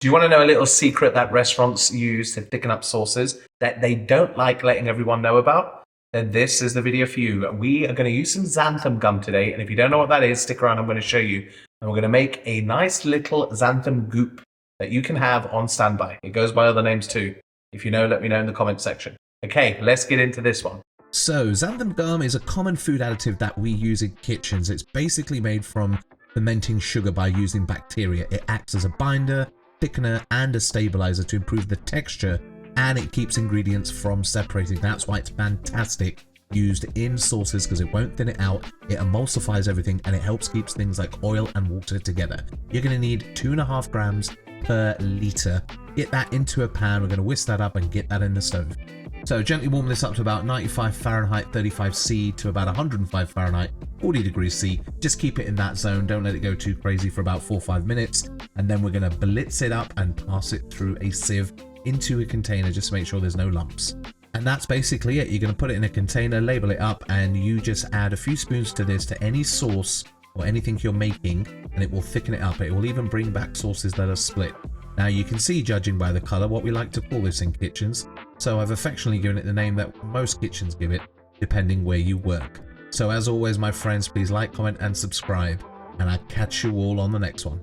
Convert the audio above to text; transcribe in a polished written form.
Do you want to know a little secret that restaurants use to thicken up sauces that they don't like letting everyone know about? Then this is the video for you. We are going to use some xanthan gum today, and if you don't know what that is, stick around, I'm going to show you. And we're going to make a nice little xanthan goop that you can have on standby. It goes by other names too. If you know, let me know in the comment section. Okay, let's get into this one. So, xanthan gum is a common food additive that we use in kitchens. It's basically made from fermenting sugar by using bacteria. It acts as a binder, thickener, and a stabilizer to improve the texture, and it keeps ingredients from separating. That's why it's fantastic used in sauces, because it won't thin it out, it emulsifies everything, and it helps keep things like oil and water together. You're going to need 2.5 grams per litre. Get that into a pan. We're going to whisk that up and get that in the stove. So gently warm this up to about 95 Fahrenheit, 35 C to about 105 Fahrenheit, 40 degrees C. Just keep it in that zone. Don't let it go too crazy for about 4 or 5 minutes. And then we're going to blitz it up and pass it through a sieve into a container just to make sure there's no lumps. And that's basically it. You're going to put it in a container, label it up, and you just add a few spoons to this to any sauce or anything you're making, and it will thicken it up. It will even bring back sauces that are split. Now you can see, judging by the colour, what we like to call this in kitchens. So I've affectionately given it the name that most kitchens give it, depending where you work. So as always, my friends, please like, comment and subscribe, and I'll catch you all on the next one.